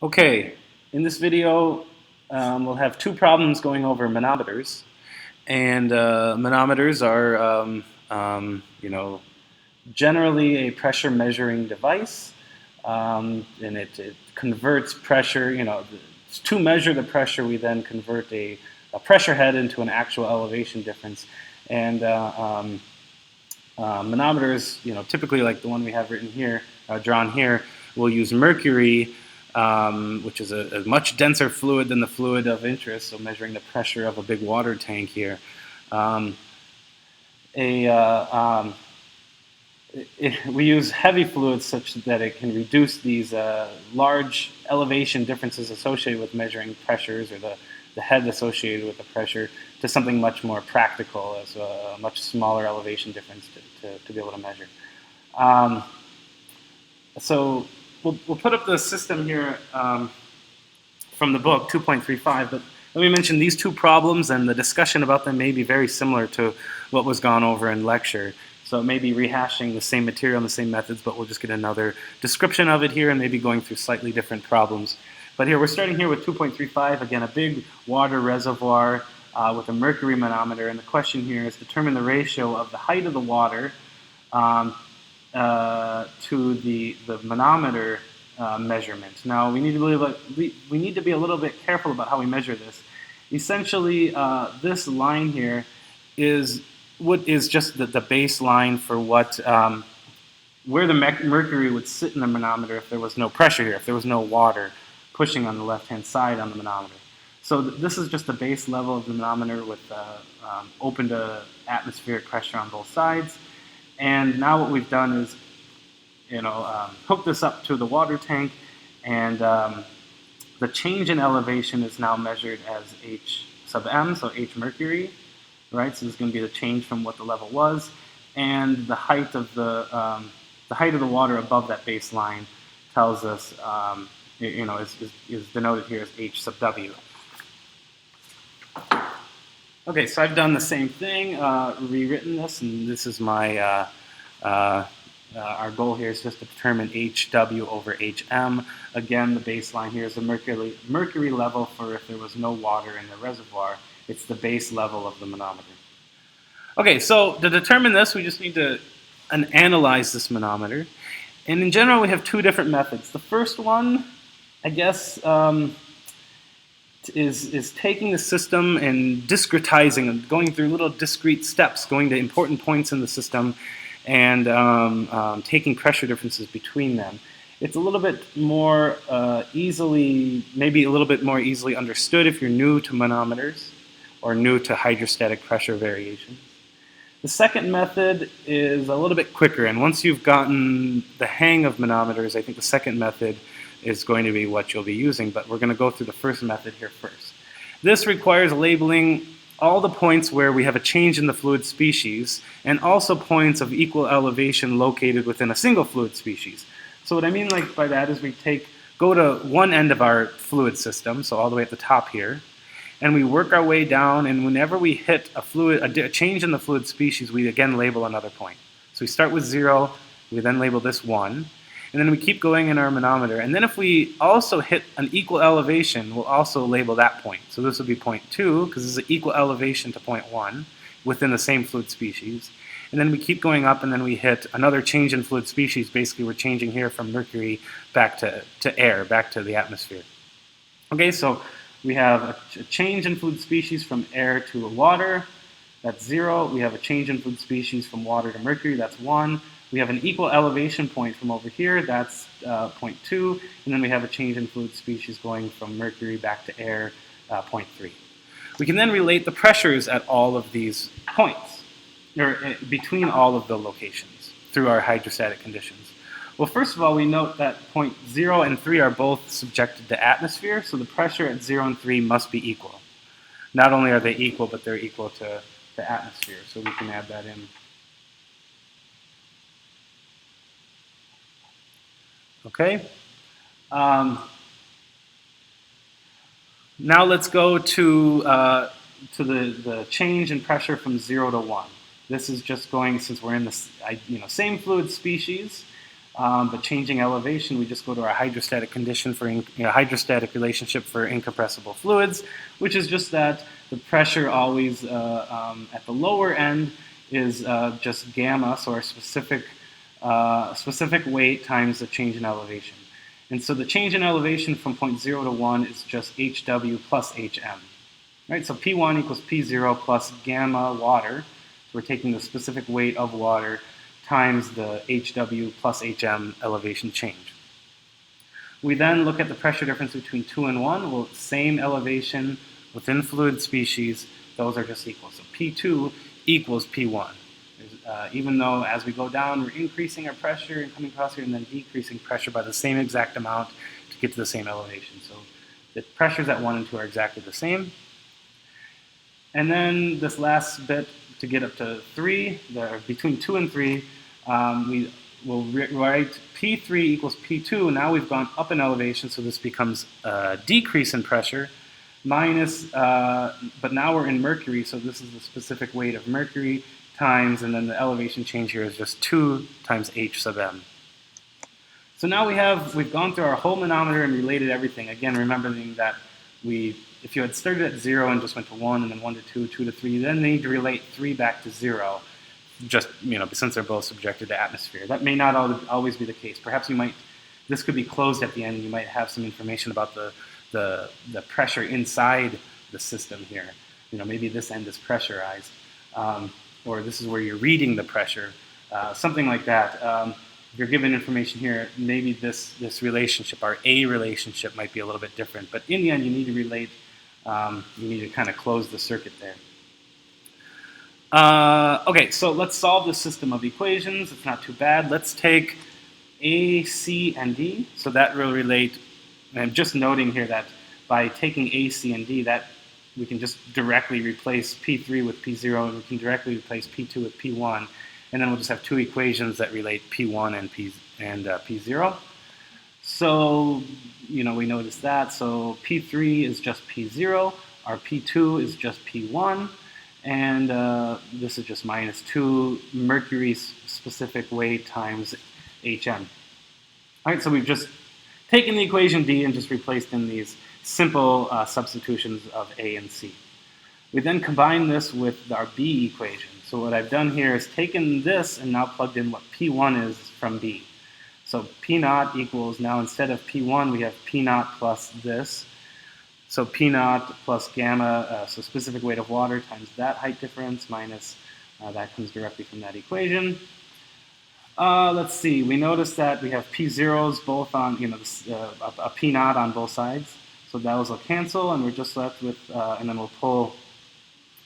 Okay, in this video, we'll have two problems going over manometers. And manometers are, generally a pressure measuring device. And it converts pressure, to measure the pressure, we then convert a pressure head into an actual elevation difference. And manometers, typically like the one we have written here, drawn here, will use mercury, which is a much denser fluid than the fluid of interest, so measuring the pressure of a big water tank here. Um, a, we use heavy fluids such that it can reduce these large elevation differences associated with measuring pressures, or the head associated with the pressure, to something much more practical, as a much smaller elevation difference to be able to measure. Um, so we'll put up the system here from the book, 2.35, but let me mention these two problems, and the discussion about them may be very similar to what was gone over in lecture. So it may be rehashing the same material and the same methods, but we'll just get another description of it here and maybe going through slightly different problems. But here, we're starting here with 2.35, again, a big water reservoir with a mercury manometer, and the question here is determine the ratio of the height of the water to the manometer measurement. Now, we need to be a little bit careful about how we measure this. Essentially, this line here is what is just the baseline for what where the mercury would sit in the manometer if there was no pressure here, if there was no water pushing on the left-hand side on the manometer. So this is just the base level of the manometer with open to atmospheric pressure on both sides. And now what we've done is, hook this up to the water tank, and the change in elevation is now measured as H sub m, so H mercury, right? So this is going to be the change from what the level was, and the height of the water above that baseline tells us, is denoted here as H sub w. Okay, so I've done the same thing, rewritten this, and this is my our goal here is just to determine HW over HM. Again, the baseline here is the mercury level for if there was no water in the reservoir. It's the base level of the manometer. Okay, so to determine this, we just need to analyze this manometer. And in general, we have two different methods. The first one, I guess, is taking the system and discretizing and going through little discrete steps, going to important points in the system, and taking pressure differences between them. It's a little bit more maybe a little bit more easily understood if you're new to manometers or new to hydrostatic pressure variations. The second method is a little bit quicker, and once you've gotten the hang of manometers, I think the second method is going to be what you'll be using, but we're going to go through the first method here first. This requires labeling all the points where we have a change in the fluid species, and also points of equal elevation located within a single fluid species. So what I mean by that is we go to one end of our fluid system, so all the way at the top here, and we work our way down, and whenever we hit a change in the fluid species, we again label another point. So we start with 0, we then label this 1, and then we keep going in our manometer. And then if we also hit an equal elevation, we'll also label that point. So this will be point 2, because this is an equal elevation to point 1 within the same fluid species. And then we keep going up, and then we hit another change in fluid species. Basically, we're changing here from mercury back to air, back to the atmosphere. Okay, so we have a change in fluid species from air to water. That's 0. We have a change in fluid species from water to mercury. That's 1. We have an equal elevation point from over here. That's point 2. And then we have a change in fluid species going from mercury back to air, point 3. We can then relate the pressures at all of these points, or between all of the locations, through our hydrostatic conditions. Well, first of all, we note that point 0 and 3 are both subjected to atmosphere, so the pressure at 0 and 3 must be equal. Not only are they equal, but they're equal to the atmosphere, so we can add that in. Okay. Now let's go to the change in pressure from 0 to 1. This is just going, since we're in the same fluid species, But changing elevation, we just go to our hydrostatic condition for hydrostatic relationship for incompressible fluids, which is just that the pressure always at the lower end is just gamma, so our specific weight times the change in elevation. And so the change in elevation from point 0 to 1 is just HW plus HM. Right? So P1 equals P0 plus gamma water. So we're taking the specific weight of water times the HW plus HM elevation change. We then look at the pressure difference between 2 and 1. Well, same elevation within fluid species, those are just equal. So P2 equals P1. Even though as we go down, we're increasing our pressure and coming across here and then decreasing pressure by the same exact amount to get to the same elevation. So the pressures at 1 and 2 are exactly the same. And then this last bit to get up to 3, between 2 and 3, we will write P3 equals P2. Now we've gone up in elevation, so this becomes a decrease in pressure, minus, but now we're in mercury, so this is the specific weight of mercury times, and then the elevation change here is just 2 times H sub m. So now we've gone through our whole manometer and related everything. Again, remembering that if you had started at 0 and just went to 1 and then 1 to 2, 2 to 3, then they need to relate 3 back to 0, just, since they're both subjected to atmosphere. That may not always be the case. Perhaps this could be closed at the end, and you might have some information about the pressure inside the system here. Maybe this end is pressurized, or this is where you're reading the pressure, something like that. If you're given information here, maybe this relationship, our A relationship, might be a little bit different. But in the end, you need to relate. You need to kind of close the circuit there. Okay, so let's solve the system of equations. It's not too bad. Let's take A, C, and D. So that will relate. And I'm just noting here that by taking A, C, and D, that we can just directly replace P3 with P0, and we can directly replace P2 with P1, and then we'll just have 2 equations that relate P1 and P0. So, we notice that. So P3 is just P0, our P2 is just P1, and this is just minus 2 mercury's specific weight times HM. All right, so we've just taken the equation D and just replaced in these simple substitutions of A and C. We then combine this with our B equation. So what I've done here is taken this and now plugged in what P1 is from B. So P naught equals, now instead of P1, we have P naught plus this. So P naught plus gamma, so specific weight of water times that height difference minus, that comes directly from that equation. Let's see, we notice that we have P0s both on, a P naught on both sides. So those will cancel, and we're just left with, and then we'll pull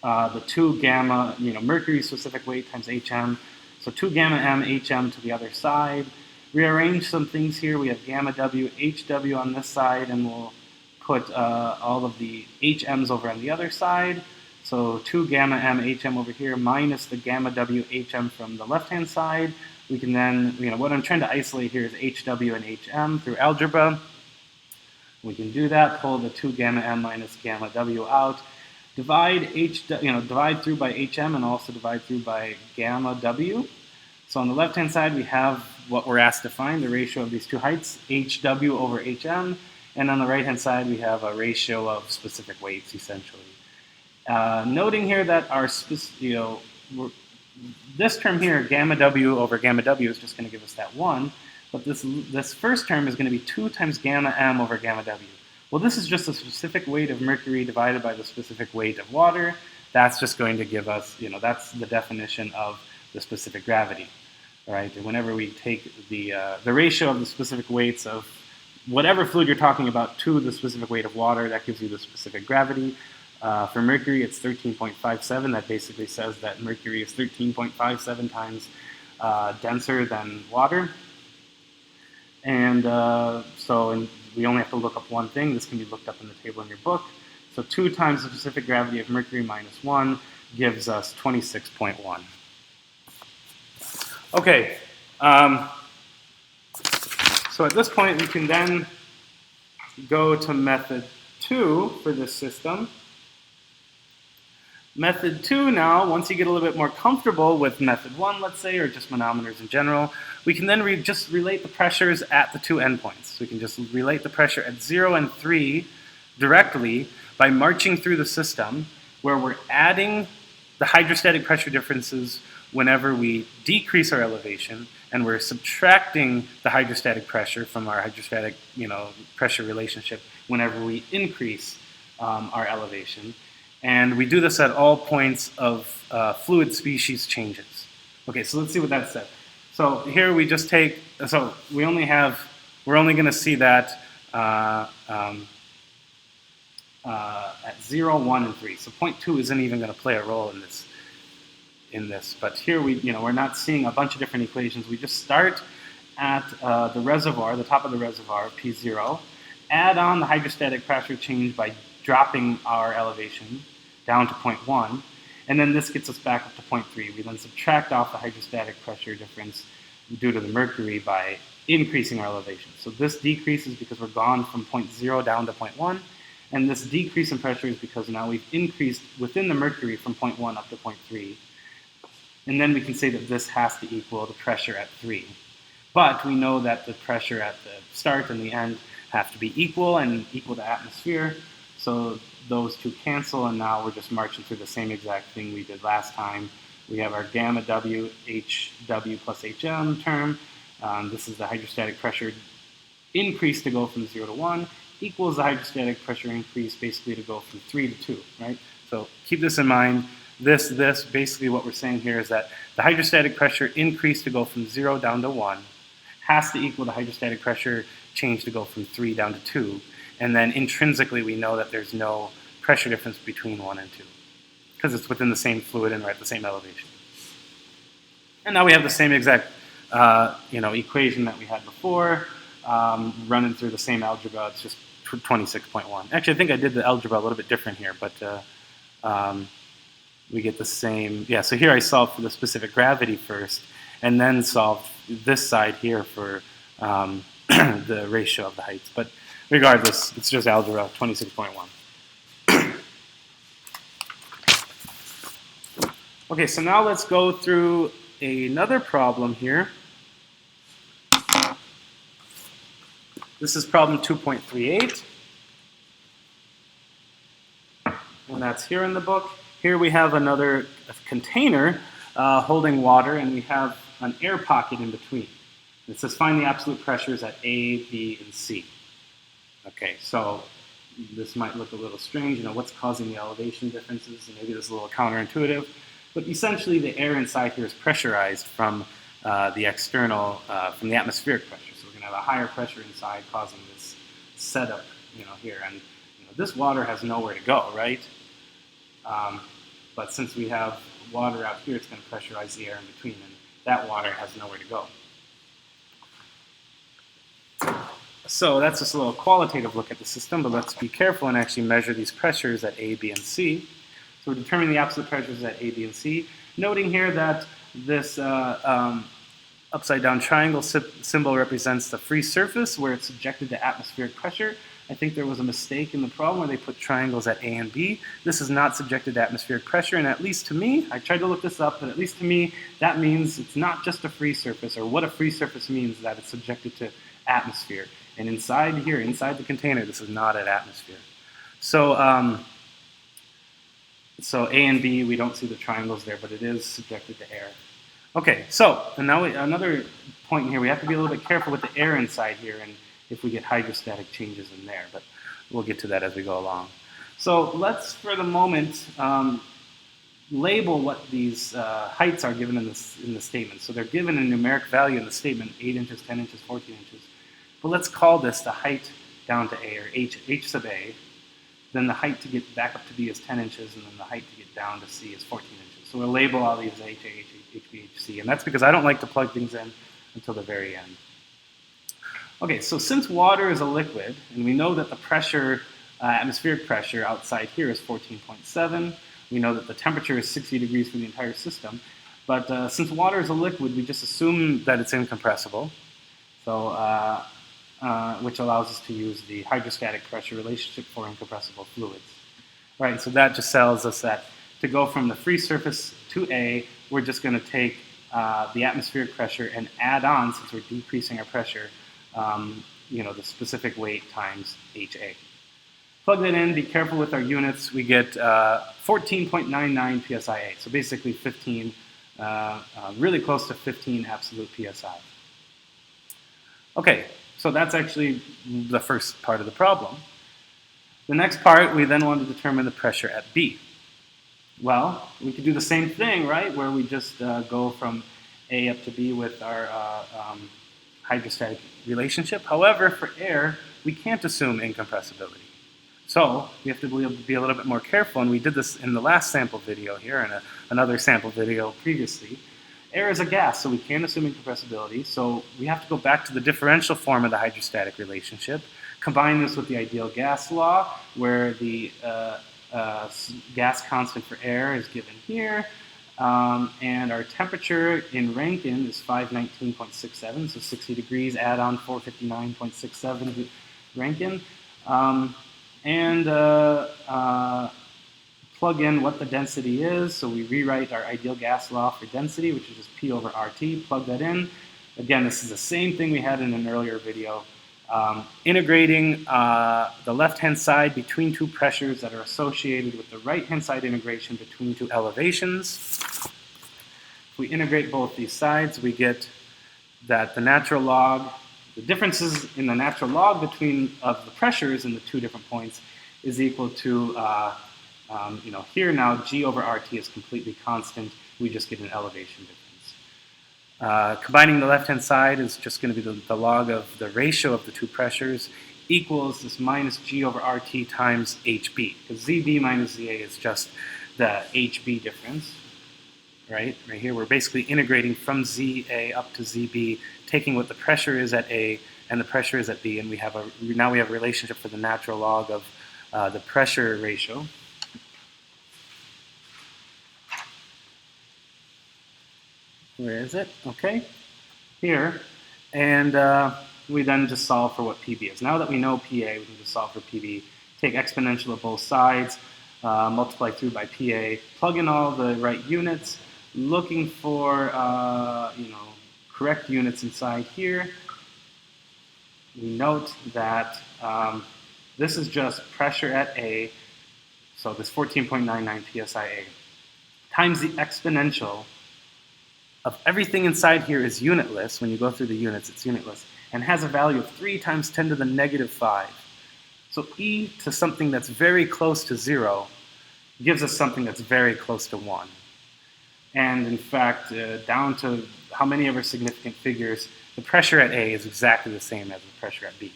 the 2 gamma, mercury specific weight times HM. So 2 gamma M, HM to the other side. Rearrange some things here. We have gamma W, HW on this side, and we'll put all of the HMs over on the other side. So 2 gamma M, HM over here minus the gamma W, HM from the left-hand side. We can then, what I'm trying to isolate here is HW and HM through algebra. We can do that, pull the 2 gamma M minus gamma W out, divide through by HM and also divide through by gamma W. So on the left-hand side, we have what we're asked to find, the ratio of these 2 heights, HW over HM, and on the right-hand side, we have a ratio of specific weights, essentially. Noting here that our, this term here, gamma W over gamma W, is just going to give us that 1. But this first term is going to be 2 times gamma M over gamma W. Well, this is just the specific weight of mercury divided by the specific weight of water. That's just going to give us, that's the definition of the specific gravity, right? And whenever we take the ratio of the specific weights of whatever fluid you're talking about to the specific weight of water, that gives you the specific gravity. For mercury, it's 13.57. That basically says that mercury is 13.57 times denser than water. And we only have to look up one thing. This can be looked up in the table in your book. So 2 times the specific gravity of mercury minus 1 gives us 26.1. Okay. So at this point, we can then go to method 2 for this system. Method 2 now, once you get a little bit more comfortable with method 1, let's say, or just manometers in general, we can then just relate the pressures at the two endpoints. So we can just relate the pressure at 0 and 3 directly by marching through the system, where we're adding the hydrostatic pressure differences whenever we decrease our elevation, and we're subtracting the hydrostatic pressure from our hydrostatic pressure relationship whenever we increase our elevation. And we do this at all points of fluid species changes. Okay, so let's see what that said. So here we just take, so we're only going to see that at 0, 1, and 3. So point 2 isn't even going to play a role in this. But here we're not seeing a bunch of different equations. We just start at the reservoir, the top of the reservoir, P0, add on the hydrostatic pressure change by dropping our elevation down to 0.1, and then this gets us back up to 0.3. We then subtract off the hydrostatic pressure difference due to the mercury by increasing our elevation. So this decreases because we're gone from 0.0 down to 0.1, and this decrease in pressure is because now we've increased within the mercury from 0.1 up to 0.3. And then we can say that this has to equal the pressure at 3. But we know that the pressure at the start and the end have to be equal and equal to atmosphere. So those two cancel, and now we're just marching through the same exact thing we did last time. We have our gamma W, HW plus HM term. This is the hydrostatic pressure increase to go from 0 to 1, equals the hydrostatic pressure increase basically to go from 3 to 2, right? So keep this in mind. This, basically what we're saying here is that the hydrostatic pressure increase to go from 0 down to 1 has to equal the hydrostatic pressure change to go from 3 down to 2. And then intrinsically we know that there's no pressure difference between 1 and 2 because it's within the same fluid and we're at the same elevation. And now we have the same exact equation that we had before, running through the same algebra. It's just 26.1. Actually, I think I did the algebra a little bit different here, but we get the same. Yeah, so here I solved for the specific gravity first, and then solved this side here for the ratio of the heights. But regardless, it's just algebra, 26.1. Okay, so now let's go through another problem here. This is problem 2.38. And that's here in the book. Here we have another container holding water, and we have an air pocket in between. It says find the absolute pressures at A, B, and C. Okay, so this might look a little strange. What's causing the elevation differences? And maybe this is a little counterintuitive. But essentially, the air inside here is pressurized from the external, from the atmospheric pressure. So we're going to have a higher pressure inside causing this setup, here. And this water has nowhere to go, right? But since we have water out here, it's going to pressurize the air in between, and that water has nowhere to go. So that's just a little qualitative look at the system, but let's be careful and actually measure these pressures at A, B, and C. So we're determining the absolute pressures at A, B, and C, noting here that this upside down triangle symbol represents the free surface where it's subjected to atmospheric pressure. I think there was a mistake in the problem where they put triangles at A and B. This is not subjected to atmospheric pressure, and at least to me, I tried to look this up, but at least to me, that means it's not just a free surface, or what a free surface means, that it's subjected to atmosphere. And inside here, inside the container, this is not at atmosphere. So, so A and B, we don't see the triangles there, but it is subjected to air. Okay, so and now another point here, we have to be a little bit careful with the air inside here, and if we get hydrostatic changes in there, but we'll get to that as we go along. So let's, for the moment, label what these heights are given in the statement. So they're given a numeric value in the statement, 8 inches, 10 inches, 14 inches. But let's call this the height down to A, or H sub A. Then the height to get back up to B is 10 inches, and then the height to get down to C is 14 inches. So we'll label all these H, A, H, H, B, H, C, and that's because I don't like to plug things in until the very end. Okay, so since water is a liquid, and we know that the pressure, atmospheric pressure outside here is 14.7, we know that the temperature is 60 degrees for the entire system, but since water is a liquid, we just assume that it's incompressible, so, which allows us to use the hydrostatic pressure relationship for incompressible fluids. Right, so that just tells us that to go from the free surface to A, we're just going to take the atmospheric pressure and add on, since we're decreasing our pressure, the specific weight times HA. Plug that in, be careful with our units, we get 14.99 psia. So basically 15, really close to 15 absolute psi. Okay, so that's actually the first part of the problem. The next part, we then want to determine the pressure at B. Well, we could do the same thing, right, where we just go from A up to B with our hydrostatic relationship. However, for air, we can't assume incompressibility. So we have to be a little bit more careful, and we did this in the last sample video here and another sample video previously. Air is a gas, so we can't assume incompressibility, so we have to go back to the differential form of the hydrostatic relationship, combine this with the ideal gas law, where the gas constant for air is given here, and our temperature in Rankine is 519.67, so 60 degrees, add on 459.67 Rankine. Plug in what the density is, so we rewrite our ideal gas law for density, which is just P over RT, plug that in. Again, this is the same thing we had in an earlier video. Integrating the left-hand side between two pressures that are associated with the right-hand side integration between two elevations. If we integrate both these sides, we get that the natural log, the differences in the natural log between of the pressures in the two different points is equal to, here now G over RT is completely constant. We just get an elevation difference. Combining the left-hand side is just going to be the log of the ratio of the two pressures equals this minus G over RT times HB, because ZB minus ZA is just the HB difference. Right here, we're basically integrating from ZA up to ZB, taking what the pressure is at A and the pressure is at B, and now we have a relationship for the natural log of the pressure ratio. Where is it? Okay, here, and we then just solve for what PB is. Now that we know PA, we can just solve for PB. Take exponential of both sides, multiply through by PA, plug in all the right units. Looking for correct units inside here. We note that this is just pressure at A, so this 14.99 psia, times the exponential of everything inside here is unitless. When you go through the units, it's unitless, and has a value of 3 times 10 to the negative 5. So E to something that's very close to 0 gives us something that's very close to 1. And in fact, down to how many ever significant figures, the pressure at A is exactly the same as the pressure at B.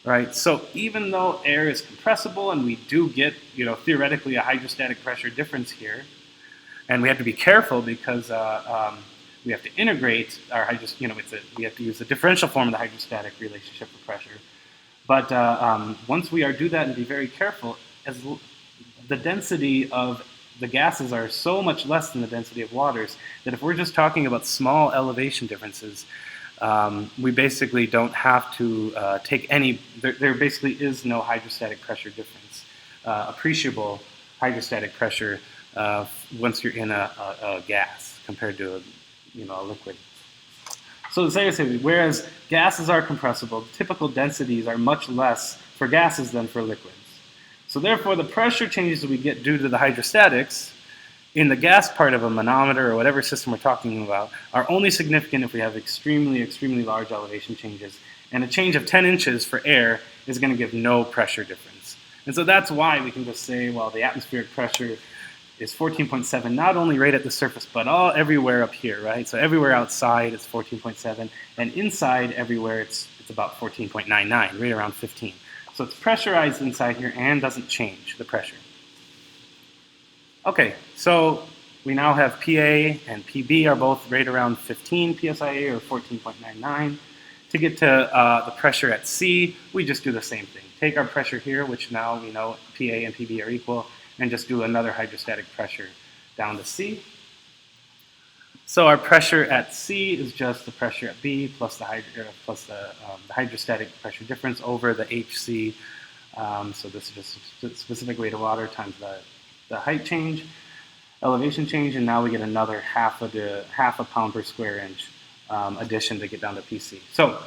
Right? So even though air is compressible and we do get, theoretically a hydrostatic pressure difference here, and we have to be careful because we have to integrate our we have to use the differential form of the hydrostatic relationship for pressure. But once we do that and be very careful, as the density of the gases are so much less than the density of waters that if we're just talking about small elevation differences, we basically don't have to take any, there basically is no hydrostatic pressure difference, appreciable hydrostatic pressure once you're in a gas compared to a liquid. So seriously, whereas gases are compressible, typical densities are much less for gases than for liquids. So therefore, the pressure changes that we get due to the hydrostatics in the gas part of a manometer or whatever system we're talking about are only significant if we have extremely, extremely large elevation changes. And a change of 10 inches for air is going to give no pressure difference. And so that's why we can just say, well, the atmospheric pressure is 14.7, not only right at the surface, but everywhere up here, right? So everywhere outside it's 14.7, and inside everywhere it's about 14.99, right around 15. So it's pressurized inside here and doesn't change the pressure. Okay, so we now have PA and PB are both right around 15 psia or 14.99. To get to the pressure at C, we just do the same thing. Take our pressure here, which now we know PA and PB are equal, and just do another hydrostatic pressure down to C. So our pressure at C is just the pressure at B plus the hydrostatic pressure difference over the HC. So this is just a specific weight of water times the height change. elevation change, and now we get another half a pound per square inch addition to get down to PC. So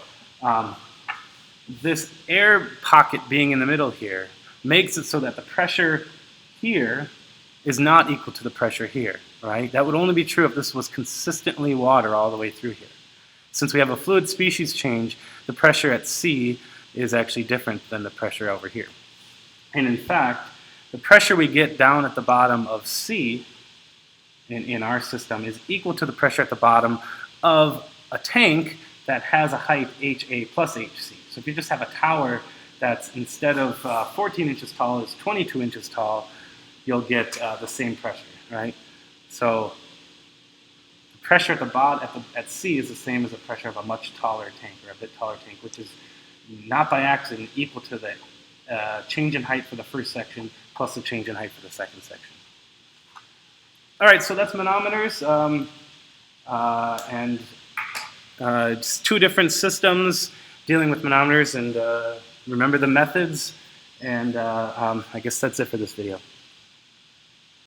this air pocket being in the middle here makes it so that the pressure here is not equal to the pressure here, right? That would only be true if this was consistently water all the way through here. Since we have a fluid species change, the pressure at C is actually different than the pressure over here. And in fact, the pressure we get down at the bottom of C in our system is equal to the pressure at the bottom of a tank that has a height HA plus HC. So if you just have a tower that's instead of 14 inches tall is 22 inches tall, you'll get the same pressure, right? So the pressure at the bottom at C is the same as the pressure of a much taller tank or a bit taller tank, which is not by accident equal to the change in height for the first section plus the change in height for the second section. All right, so that's manometers, and just two different systems dealing with manometers, and remember the methods, and I guess that's it for this video.